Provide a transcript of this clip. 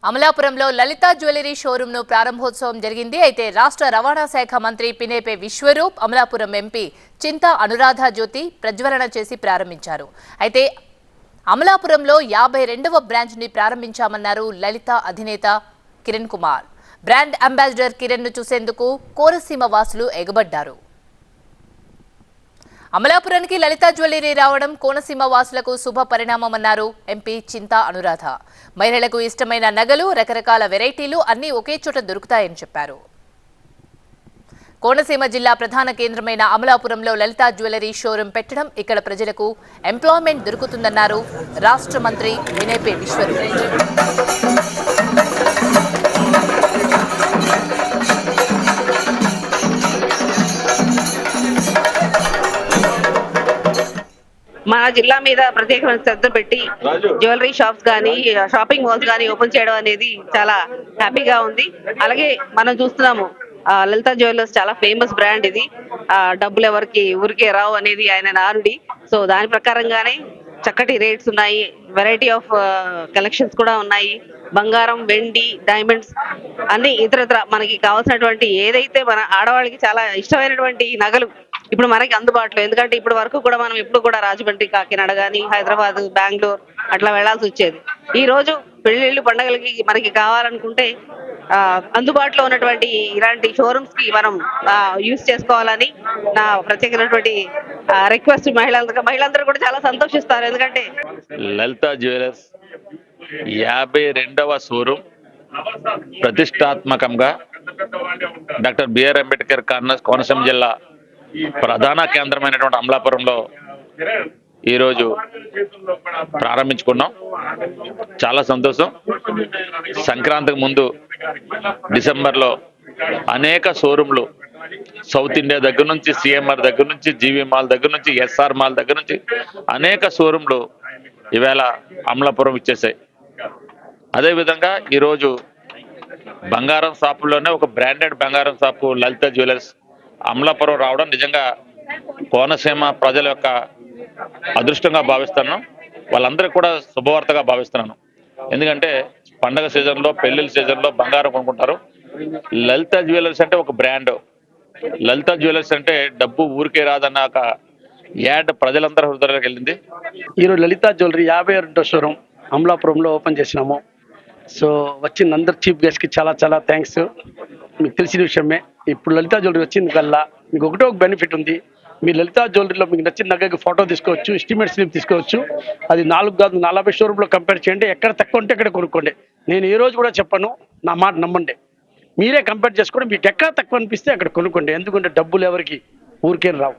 అమలాపురంలో లలిత jewellery showroom ను ప్రారంభోత్సవం జరిగింది. అయితే రాష్ట్ర రవాణా శాఖ మంత్రి పినేపే విశ్వరూప్, అమలాపురం ఎంపీ చింతా అనురాధ జ్యోతి ప్రజ్వలన చేసి ప్రారంభించారు. అయితే అమలాపురంలో 52వ బ్రాంచ్ ని ప్రారంభించామన్నారు లలిత అధినేత కిరణ్ కుమార్. బ్రాండ్ అంబాసిడర్ కిరణ్ ను చూసేందుకు కోనసీమ వాసులు ఎగబడ్డారు. అమలాపురానికి లలిత జ్యువెలరీ రావడం కోనసీమ వాసులకు శుభ పరిణామమన్నారు ఎంపీ చింతా అనురాధ. మహిళలకు ఇష్టమైన నగలు, రకరకాల వెరైటీలు అన్నీ ఒకే చోట దొరుకుతాయని చెప్పారు. కోనసీమ జిల్లా ప్రధాన కేంద్రమైన అమలాపురంలో లలిత జ్యువెలరీ షోరూం పెట్టడం ఇక్కడ ప్రజలకు ఎంప్లాయ్మెంట్ దొరుకుతుందన్నారు రాష్ట్ర మంత్రి పినేపే విశ్వరూప్. మన జిల్లా మీద ప్రత్యేకమైన శ్రద్ధ పెట్టి జ్యువెలరీ షాప్స్ కానీ షాపింగ్ మాల్స్ కానీ ఓపెన్ చేయడం అనేది చాలా హ్యాపీగా ఉంది. అలాగే మనం చూస్తున్నాము లలిత జ్యువెలర్స్ చాలా ఫేమస్ బ్రాండ్. ఇది డబ్బులు ఎవరికి ఊరికే రావు అనేది ఆయన నానుడి. సో దాని ప్రకారంగానే చక్కటి రేట్స్ ఉన్నాయి, వెరైటీ ఆఫ్ కలెక్షన్స్ కూడా ఉన్నాయి. బంగారం, వెండి, డైమండ్స్ అన్ని ఇతరత్ర మనకి కావాల్సినటువంటి ఏదైతే మన ఆడవాళ్ళకి చాలా ఇష్టమైనటువంటి నగలు ఇప్పుడు మనకి అందుబాటులో. ఎందుకంటే ఇప్పుడు వరకు కూడా మనం ఎప్పుడు కూడా రాజమండ్రి, కాకినాడ కానీ, హైదరాబాద్, బెంగళూరు అట్లా వెళ్లాల్సి వచ్చేది. ఈ రోజు పెళ్లిళ్ళు, పండుగలకి మనకి కావాలనుకుంటే అందుబాటులో ఉన్నటువంటి ఇలాంటి షోరూమ్స్ కి మనం యూజ్ చేసుకోవాలని నా ప్రత్యేకమైనటువంటి రిక్వెస్ట్. మహిళలందరూ కూడా చాలా సంతోషిస్తారు. ఎందుకంటే లలిత జ్యువెలర్స్ 52వ షోరూమ్ ప్రతిష్టాత్మకంగా డాక్టర్ బిఆర్ అంబేద్కర్ కోనసీమ జిల్లా ప్రధాన కేంద్రమైనటువంటి అమలాపురంలో ఈరోజు ప్రారంభించుకున్నాం. చాలా సంతోషం. సంక్రాంతికి ముందు డిసెంబర్లో అనేక షోరూంలు సౌత్ ఇండియా దగ్గర నుంచి, సిఎంఆర్ దగ్గర నుంచి, జీవీ మాల్ దగ్గర నుంచి, ఎస్ఆర్ మాల్ దగ్గర నుంచి అనేక షోరూంలు ఈవేళ అమలాపురం ఇచ్చేసాయి. అదేవిధంగా ఈరోజు బంగారం షాపుల్లోనే ఒక బ్రాండెడ్ బంగారం షాపు లలిత జ్యువెలర్స్ అమలాపురం రావడం నిజంగా కోనసీమ ప్రజల యొక్క అదృష్టంగా భావిస్తున్నాను. వాళ్ళందరికీ కూడా శుభవార్తగా భావిస్తున్నాను. ఎందుకంటే పండగ సీజన్లో, పెళ్లిళ్ళ సీజన్లో బంగారం కొనుక్కుంటారు. లలిత జ్యువెలర్స్ అంటే ఒక బ్రాండ్. లలిత జ్యువెలర్స్ అంటే డబ్బు ఊరికే రాదన్న ఒక యాడ్ ప్రజలందరూ హృదయాలకు వెళ్ళింది. ఈరోజు లలిత జ్యువెలరీ 52వ షోరూమ్ అమలాపురంలో ఓపెన్ చేసినాము. సో వచ్చిన అందరు చీఫ్ గెస్ట్కి చాలా చాలా థ్యాంక్స్. మీకు తెలిసిన విషయమే. ఇప్పుడు లలిత జ్యువెలరీ వచ్చింది కల్లా మీకు ఒకటో ఒక బెనిఫిట్ ఉంది. మీ లలిత జ్యువెలరీలో మీకు నచ్చిన నగకి ఫోటో తీసుకోవచ్చు, ఎస్టిమేట్ స్లిప్ తీసుకోవచ్చు. అది 4 కాదు 40 షోరూంలో కంపేర్ చేయండి. ఎక్కడ తక్కువ ఉంటే ఎక్కడ కొనుక్కోండి. నేను ఏ రోజు కూడా చెప్పను, నా మాట నమ్మండి. మీరే కంపేర్ చేసుకోండి. మీకు ఎక్కడ తక్కువ అనిపిస్తే అక్కడ కొనుక్కోండి. ఎందుకంటే డబ్బులు ఎవరికి ఊరికే రావు.